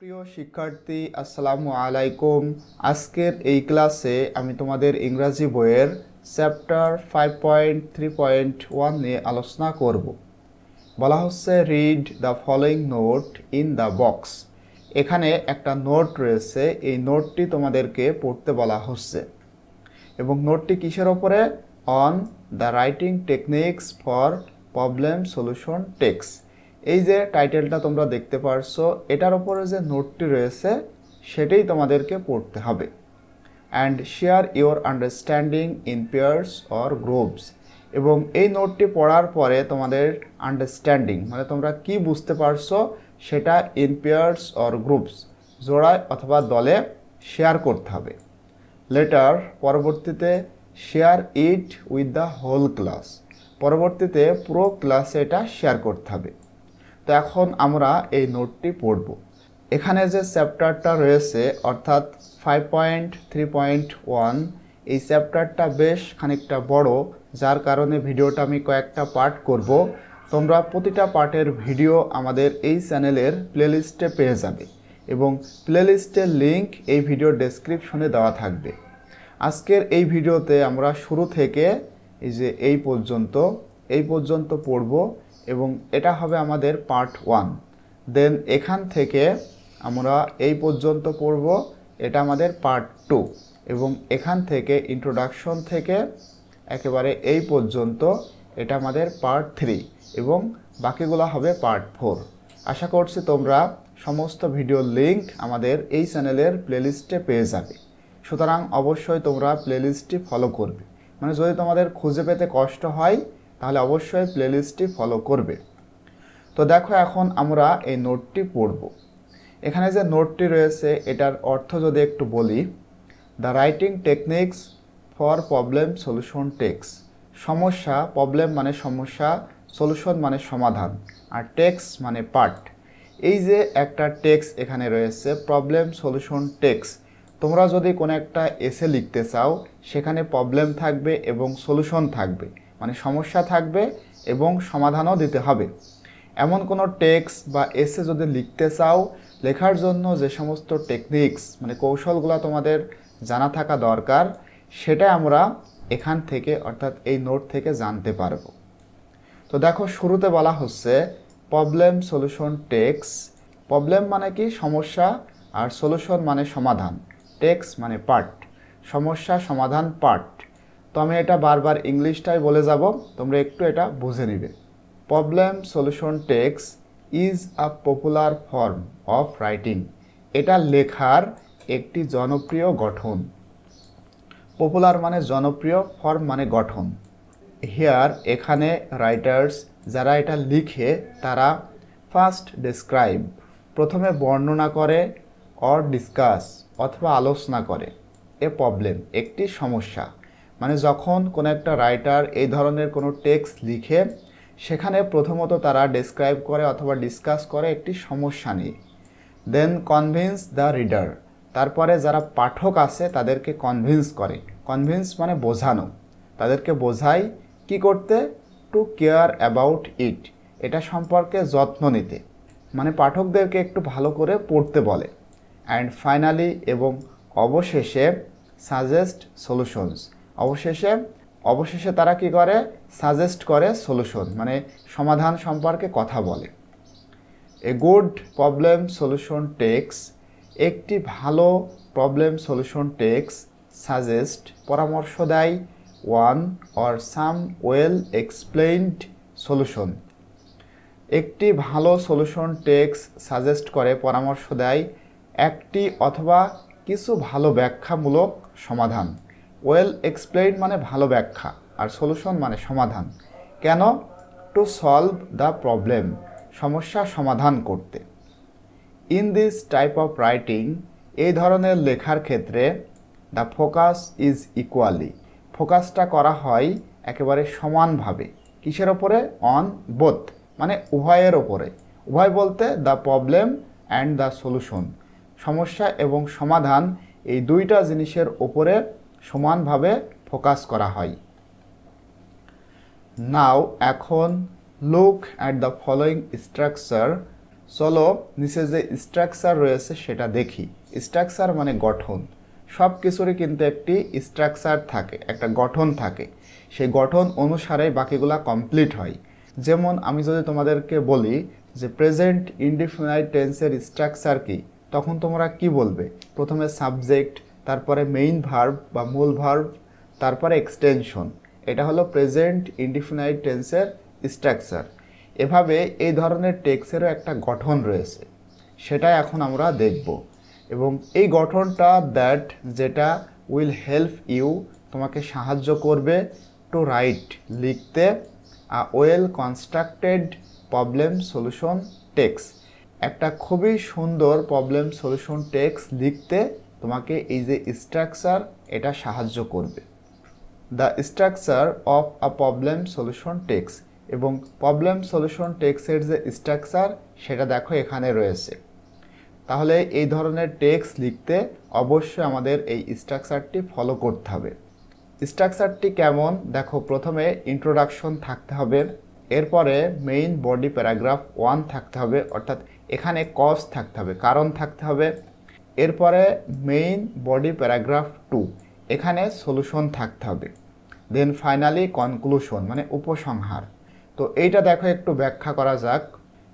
প্রিয় শিক্ষার্থী আসসালামু আলাইকুম। আজকের এই ক্লাসে আমি তোমাদের ইংরাজি বইয়ের চ্যাপ্টার 5.3.1 নিয়ে আলোচনা করব। বলা হচ্ছে read the following note in the box. এখানে একটা নোট রয়েছে, এই নোটটি তোমাদেরকে পড়তে বলা হচ্ছে এবং নোটটি কিসের ওপরে? On the writing techniques for problem solution texts. এই যে টাইটেলটা তোমরা দেখতে পারছো, এটার ওপরে যে নোটটি রয়েছে সেটাই তোমাদেরকে পড়তে হবে। And share your understanding in pairs or groups. এবং এই নোটটি পড়ার পরে তোমাদের আন্ডারস্ট্যান্ডিং মানে তোমরা কি বুঝতে পারছো সেটা ইন পেয়ার্স অর গ্রুপস জোড়ায় অথবা দলে শেয়ার করতে হবে। লেটার পরবর্তীতে share it with the whole class, পরবর্তীতে পুরো ক্লাসে এটা শেয়ার করতে হবে। তো এখন আমরা এই নোটটি পড়ব। এখানে যে চ্যাপ্টারটা রয়েছে অর্থাৎ 5.3.1, এই চ্যাপ্টারটা বেশ খানিকটা বড়, যার কারণে ভিডিওটা আমি কয়েকটা পার্ট করব। তোমরা প্রতিটা পার্টের ভিডিও আমাদের এই চ্যানেলের প্লেলিস্টে পেয়ে যাবে এবং প্লেলিস্টের লিংক এই ভিডিও ডেসক্রিপশনে দেওয়া থাকবে। আজকের এই ভিডিওতে আমরা শুরু থেকে এই পর্যন্ত পড়ব এবং এটা হবে আমাদের পার্ট 1। দেন এখান থেকে আমরা এই পর্যন্ত পড়ব, এটা আমাদের পার্ট 2 এবং এখান থেকে ইন্ট্রোডাকশন থেকে একেবারে এই পর্যন্ত এটা আমাদের পার্ট 3 এবং বাকিগুলো হবে পার্ট 4। আশা করছি তোমরা সমস্ত ভিডিওর লিংক আমাদের এই চ্যানেলের প্লেলিস্টে পেয়ে যাবে। সুতরাং অবশ্যই তোমরা প্লেলিস্টটি ফলো করবে, মানে যদি তোমাদের খুঁজে পেতে কষ্ট হয় তাহলে অবশ্যই প্লেলিস্টটি ফলো করবে। তো দেখো এখন আমরা এই নোটটি পড়ব। এখানে যে নোটটি রয়েছে এটার অর্থ যদি একটু বলি, the writing techniques for problem solution texts. সমস্যা, প্রবলেম মানে সমস্যা, সলিউশন মানে সমাধান, আর টেক্স মানে পার্ট। এই যে একটা টেক্স এখানে রয়েছে প্রবলেম সলিউশন টেক্স, তোমরা যদি কোনো একটা এসে লিখতে চাও সেখানে প্রবলেম থাকবে এবং সলিউশন থাকবে, মানে সমস্যা থাকবে এবং সমাধানও দিতে হবে। এমন কোনো টেক্সট বা এসে যদি লিখতে চাও, লেখার জন্য যে সমস্ত টেকনিক্স মানে কৌশলগুলো তোমাদের জানা থাকা দরকার, সেটা আমরা এখান থেকে অর্থাৎ এই নোট থেকে জানতে পারবো। তো দেখো শুরুতে বলা হচ্ছে প্রবলেম সলিউশন টেক্স। প্রবলেম মানে কি? সমস্যা, আর সলিউশন মানে সমাধান, টেক্স মানে পার্ট, সমস্যা সমাধান পার্ট। তো আমি এটা বারবার ইংলিশটাই বলে যাব, তোমরা একটু এটা বুঝে নিবে। Problem solution texts is a popular form of writing. এটা লেখার একটি জনপ্রিয় গঠন। পপুলার মানে জনপ্রিয়, ফর্ম মানে গঠন। হিয়ার এখানে রাইটার্স যারা এটা লিখে তারা ফার্স্ট ডেসক্রাইব প্রথমে বর্ণনা করে, অর ডিসকাস অথবা আলোচনা করে, এ প্রবলেম একটি সমস্যা। মানে যখন কোনো একটা রাইটার এই ধরনের কোনো টেক্সট লিখে সেখানে প্রথমত তারা ডেসক্রাইব করে অথবা ডিসকাস করে একটি সমস্যা নিয়ে। দেন কনভিন্স দ্য রিডার, তারপরে যারা পাঠক আছে তাদেরকে কনভিন্স করে। কনভিন্স মানে বোঝানো, তাদেরকে বোঝায় কি করতে? টু কেয়ার অ্যাবাউট ইট, এটা সম্পর্কে যত্ন নিতে, মানে পাঠকদেরকে একটু ভালো করে পড়তে বলে। অ্যান্ড ফাইনালি এবং অবশেষে সাজেস্ট সলিউশনস, অবশেষে তারা কি করে? সাজেস্ট করে সলিউশন মানে সমাধান সম্পর্কে কথা বলে। A good problem solution texts, একটি ভালো প্রবলেম সলিউশন টেক্স সাজেস্ট পরামর্শ দেয় one or some well explained solution. একটি ভালো সলিউশন টেক্স সাজেস্ট করে, পরামর্শ দেয় একটি অথবা কিছু ভালো ব্যাখ্যামূলক সমাধান। ওয়েল এক্সপ্লেইন মানে ভালো ব্যাখ্যা, আর সলিউশন মানে সমাধান। কেন? টু সলভ দ্য প্রবলেম, সমস্যা সমাধান করতে। In this type of writing, এই ধরনের লেখার ক্ষেত্রে দ্য ফোকাস ইজ ইকুয়ালি, ফোকাসটা করা হয় একেবারে সমানভাবে। কিসের ওপরে? অন বোথ মানে উভয়ের ওপরে। উভয় বলতে the problem and the solution, সমস্যা এবং সমাধান, এই দুইটা জিনিসের ওপরে সমানভাবে ফোকাস করা হয়। নাও এখন look at the following structure চলো নিচে যে স্ট্রাকচার রয়েছে সেটা দেখি। স্ট্রাকচার মানে গঠন। সব কিছুরই কিন্তু একটি স্ট্রাকচার থাকে, একটা গঠন থাকে, সেই গঠন অনুসারে বাকিগুলা কমপ্লিট হয়। যেমন আমি যদি তোমাদেরকে বলি যে প্রেজেন্ট ইনডিফিনাইট টেন্সের স্ট্রাকচার কি, তখন তোমরা কি বলবে? প্রথমে সাবজেক্ট, তারপরে মেইন ভার্ব বা মূল ভার্ব, তারপরে এক্সটেনশন। এটা হলো প্রেজেন্ট ইনডিফিনাইট টেন্সের স্ট্রাকচার। এভাবে এই ধরনের টেক্সেরও একটা গঠন রয়েছে, সেটা এখন আমরা দেখব। এবং এই গঠনটা যেটা উইল হেল্প ইউ, তোমাকে সাহায্য করবে টু রাইট, লিখতে well constructed problem solution text, একটা খুবই সুন্দর প্রবলেম সলিউশন টেক্সট লিখতে তোমাকে এই যে স্ট্রাকচার এটা সাহায্য করবে। The structure of a problem solution text, এবং প্রবলেম সলিউশন টেক্সটের যে স্ট্রাকচার সেটা দেখো এখানে রয়েছে। তাহলে এই ধরনের টেক্সট লিখতে অবশ্যই আমাদের এই স্ট্রাকচারটি ফলো করতে হবে। স্ট্রাকচারটি কেমন দেখো, প্রথমে ইন্ট্রোডাকশন থাকতে হবে, এরপরে মেইন বডি প্যারাগ্রাফ 1 থাকতে হবে, অর্থাৎ এখানে কজ থাকতে হবে, কারণ থাকতে হবে। এরপরে মেইন বডি প্যারাগ্রাফ 2, এখানে সলিউশন থাকতে হবে। দেন ফাইনালি কনক্লুশন মানে উপসংহার। তো এইটা দেখো একটু ব্যাখ্যা করা যাক।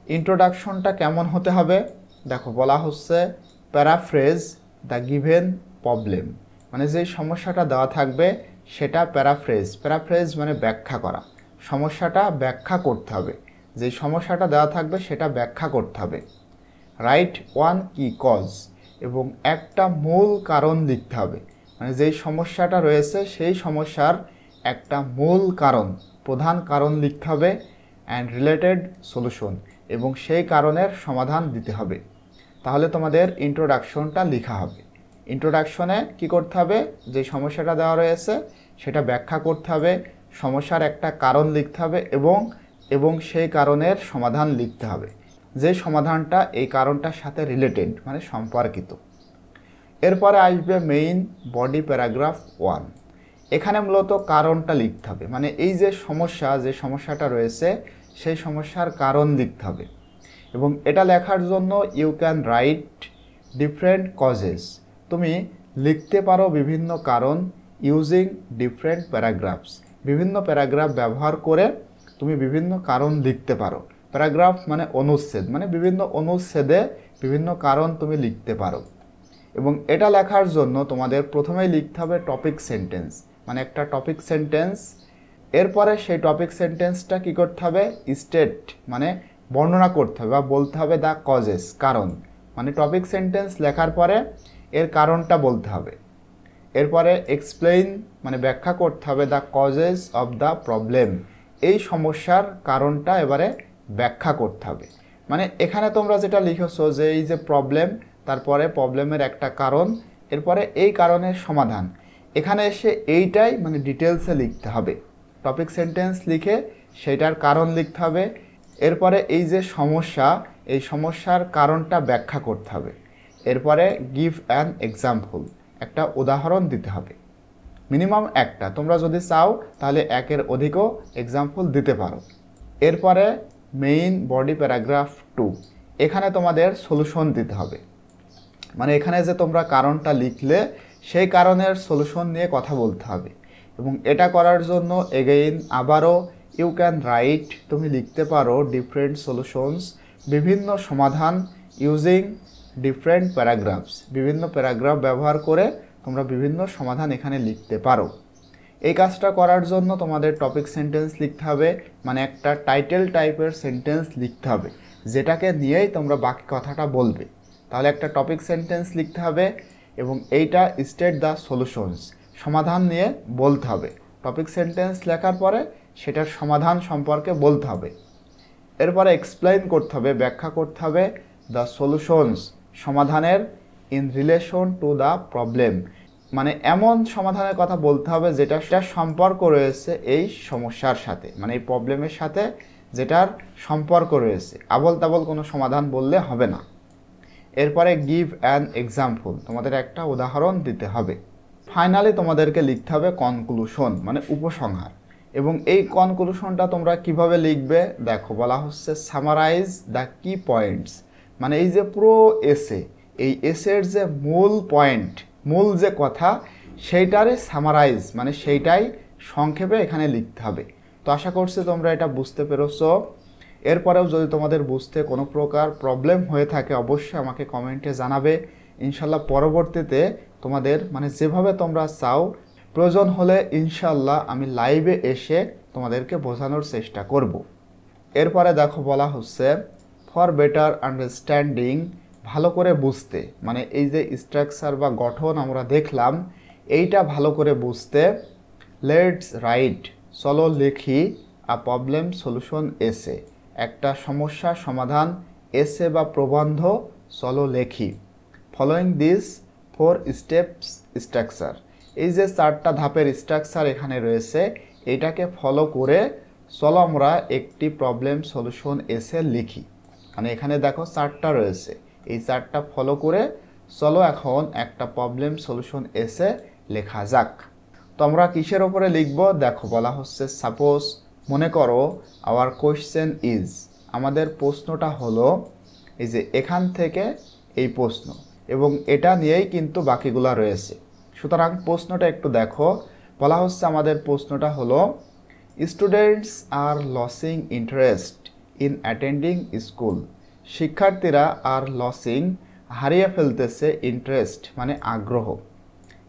ইন্ট্রোডাকশনটা কেমন হতে হবে দেখো, বলা হচ্ছে প্যারাফ্রেজ দ্য গিভেন প্রবলেম, মানে যে সমস্যাটা দেওয়া থাকবে সেটা প্যারাফ্রেজ। প্যারাফ্রেজ মানে ব্যাখ্যা করা, সমস্যাটা ব্যাখ্যা করতে হবে। যে সমস্যাটা দেওয়া থাকবে সেটা ব্যাখ্যা করতে হবে। রাইট ওয়ান কি কজ, এবং একটা মূল কারণ লিখতে হবে, মানে যেই সমস্যাটা রয়েছে সেই সমস্যার একটা মূল কারণ, প্রধান কারণ লিখতে হবে। অ্যান্ড রিলেটেড সলিউশন, এবং সেই কারণের সমাধান দিতে হবে। তাহলে তোমাদের ইন্ট্রোডাকশনটা লেখা হবে। ইন্ট্রোডাকশনে কি করতে হবে? যে সমস্যাটা দেওয়া রয়েছে সেটা ব্যাখ্যা করতে হবে, সমস্যার একটা কারণ লিখতে হবে, এবং সেই কারণের সমাধান লিখতে হবে, যে সমাধানটা এই কারণটার সাথে রিলেটেড মানে সম্পর্কিত। এরপরে আসবে মেইন বডি প্যারাগ্রাফ 1, এখানে মূলত কারণটা লিখতে হবে, মানে এই যে সমস্যাটা রয়েছে সেই সমস্যার কারণ লিখতে হবে। এবং এটা লেখার জন্য you can write different causes, তুমি লিখতে পারো বিভিন্ন কারণ, ইউজিং ডিফারেন্ট প্যারাগ্রাফস, বিভিন্ন প্যারাগ্রাফ ব্যবহার করে তুমি বিভিন্ন কারণ লিখতে পারো। প্যারাগ্রাফ মানে অনুচ্ছেদ, মানে বিভিন্ন অনুচ্ছেদে বিভিন্ন কারণ তুমি লিখতে পারো। এবং এটা লেখার জন্য তোমাদের প্রথমেই লিখতে হবে টপিক সেন্টেন্স, মানে একটা টপিক সেন্টেন্স। এরপরে সেই টপিক সেন্টেন্সটা কী করতে হবে? স্টেট মানে বর্ণনা করতে হবে বা বলতে হবে দ্য কজেস, কারণ, মানে টপিক সেন্টেন্স লেখার পরে এর কারণটা বলতে হবে। এরপরে এক্সপ্লেইন মানে ব্যাখ্যা করতে হবে the causes of the problem, এই সমস্যার কারণটা এবারে ব্যাখ্যা করতে হবে। মানে এখানে তোমরা যেটা লিখেছো যে এই যে প্রবলেম, তারপরে প্রবলেমের একটা কারণ, এরপরে এই কারণের সমাধান, এখানে এসে এইটাই মানে ডিটেলসে লিখতে হবে। টপিক সেন্টেন্স লিখে সেটার কারণ লিখতে হবে, এরপরে এই যে সমস্যা, এই সমস্যার কারণটা ব্যাখ্যা করতে হবে। এরপরে গিভ অ্যান এক্সাম্পল, একটা উদাহরণ দিতে হবে, মিনিমাম একটা, তোমরা যদি চাও তাহলে একের অধিকও এক্সাম্পল দিতে পারো। এরপরে মেইন বডি প্যারাগ্রাফ 2, এখানে তোমাদের সলিউশন দিতে হবে, মানে এখানে যে তোমরা কারণটা লিখলে সেই কারণের সলিউশন নিয়ে কথা বলতে হবে। এবং এটা করার জন্য এগেইন আবারও ইউ ক্যান রাইট, তুমি লিখতে পারো ডিফারেন্ট সলিউশনস, বিভিন্ন সমাধান, ইউজিং ডিফারেন্ট প্যারাগ্রাফস, বিভিন্ন প্যারাগ্রাফ ব্যবহার করে তোমরা বিভিন্ন সমাধান এখানে লিখতে পারো। এই কাজটা করার জন্য তোমাদের টপিক সেন্টেন্স লিখতে হবে, মানে একটা টাইটেল টাইপের সেন্টেন্স লিখতে হবে যেটাকে নিয়েই তোমরা বাকি কথাটা বলবে। তাহলে একটা টপিক সেন্টেন্স লিখতে হবে এবং এইটা স্টেট দ্য সলিউশনস, সমাধান নিয়ে বলতে হবে। টপিক সেন্টেন্স লেখার পরে সেটার সমাধান সম্পর্কে বলতে হবে। এরপরে এক্সপ্লেইন করতে হবে, ব্যাখ্যা করতে হবে দ্য সলিউশনস, সমাধানের, in relation to the problem, মানে এমন সমাধানের কথা বলতে হবে যেটার সম্পর্ক রয়েছে এই সমস্যার সাথে, মানে এই প্রবলেমের সাথে যেটার সম্পর্ক রয়েছে। আবল তাবল কোনো সমাধান বললে হবে না। এরপরে গিভ অ্যান এক্সাম্পল, তোমাদের একটা উদাহরণ দিতে হবে। ফাইনালি তোমাদেরকে লিখতে হবে কনক্লুশন, মানে উপসংহার। এবং এই কনক্লুশনটা তোমরা কিভাবে লিখবে দেখো, বলা হচ্ছে সামারাইজ দ্য কি পয়েন্টস, মানে এই যে পুরো এসে, এই এসের যে মূল পয়েন্ট, মূল যে কথা, সেইটারে সামারাইজ মানে সেইটাই সংক্ষেপে এখানে লিখতে হবে। তো আশা করছি তোমরা এটা বুঝতে পেরেছো। এরপরেও যদি তোমাদের বুঝতে কোনো প্রকার প্রবলেম হয়ে থাকে অবশ্যই আমাকে কমেন্টে জানাবে। ইনশাল্লাহ পরবর্তীতে তোমাদের মানে যেভাবে তোমরা চাও, প্রয়োজন হলে ইনশাল্লাহ আমি লাইভে এসে তোমাদেরকে বোঝানোর চেষ্টা করব। এরপরে দেখো বলা হচ্ছে ফর বেটার আন্ডারস্ট্যান্ডিং, ভালো করে বুঝতে, মানে এই যে স্ট্রাকচার বা গঠন আমরা দেখলাম, এইটা ভালো করে বুঝতে লেটস রাইট, চলো লিখি আ প্রবলেম সলিউশন এসে, একটা সমস্যা সমাধান এসে বা প্রবন্ধ চলো লেখি। ফলোয়িং দিস 4 স্টেপস স্ট্রাকচার, এই যে 4টা ধাপের স্ট্রাকচার এখানে রয়েছে, এটাকে ফলো করে চলো আমরা একটি প্রবলেম সলিউশন এসে লিখি। মানে এখানে দেখো 4টা রয়েছে, এই 4টা ফলো করে চলো এখন একটা প্রবলেম সলিউশন এসে লেখা যাক। তো আমরা কিসের ওপরে লিখব? দেখো বলা হচ্ছে সাপোজ, মনে করো আওয়ার কোয়েশ্চেন ইজ, আমাদের প্রশ্নটা হলো এই যে এখান থেকে এই প্রশ্ন, এবং এটা নিয়েই কিন্তু বাকিগুলা রয়েছে। সুতরাং প্রশ্নটা একটু দেখো, বলা হচ্ছে আমাদের প্রশ্নটা হলো students are losing interest in attending school, শিক্ষার্থীরা আর লসিং হারিয়ে ফেলতেছে ইন্টারেস্ট মানে আগ্রহ।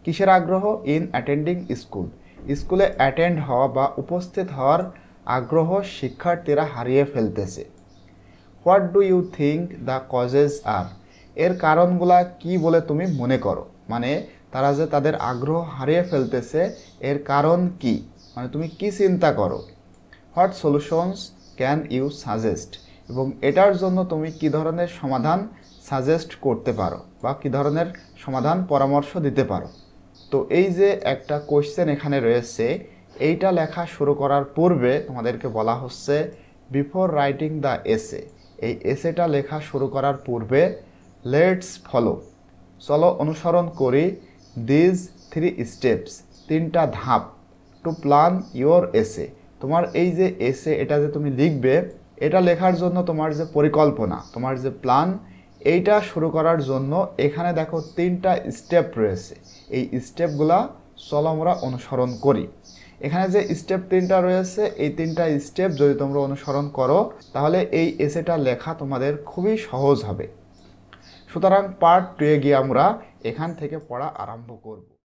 কিসের আগ্রহ? ইন অ্যাটেন্ডিং স্কুল, স্কুলে অ্যাটেন্ড হওয়া বা উপস্থিত হওয়ার আগ্রহ শিক্ষার্থীরা হারিয়ে ফেলতেছে। What do you think the causes are, এর কারণগুলা কি বলে তুমি মনে করো? মানে তারা যে তাদের আগ্রহ হারিয়ে ফেলতেছে এর কারণ কি, মানে তুমি কি চিন্তা করো? What solutions can you suggest, এবং এটার জন্য তুমি কি ধরনের সমাধান সাজেস্ট করতে পারো বা কি ধরনের সমাধান পরামর্শ দিতে পারো। তো এই যে একটা কোয়েশ্চেন এখানে রয়েছে, এইটা লেখা শুরু করার পূর্বে তোমাদেরকে বলা হচ্ছে বিফোর রাইটিং দ্য এসে, এই এসেটা লেখা শুরু করার পূর্বে লেটস ফলো, চলো অনুসরণ করি দিজ 3 স্টেপস, 3টা ধাপ, টু প্ল্যান ইয়োর এসে, তোমার এই যে এসে এটা যে তুমি লিখবে, এটা লেখার জন্য তোমার যে পরিকল্পনা, তোমার যে প্ল্যান, এইটা শুরু করার জন্য এখানে দেখো 3টা স্টেপ রয়েছে। এই স্টেপগুলা চলো আমরা অনুসরণ করি। এখানে যে স্টেপ 3টা রয়েছে, এই 3টা স্টেপ যদি তোমরা অনুসরণ করো তাহলে এই এসেটা লেখা তোমাদের খুবই সহজ হবে। সুতরাং পার্ট 2 এ গিয়ে আমরা এখান থেকে পড়া আরম্ভ করব।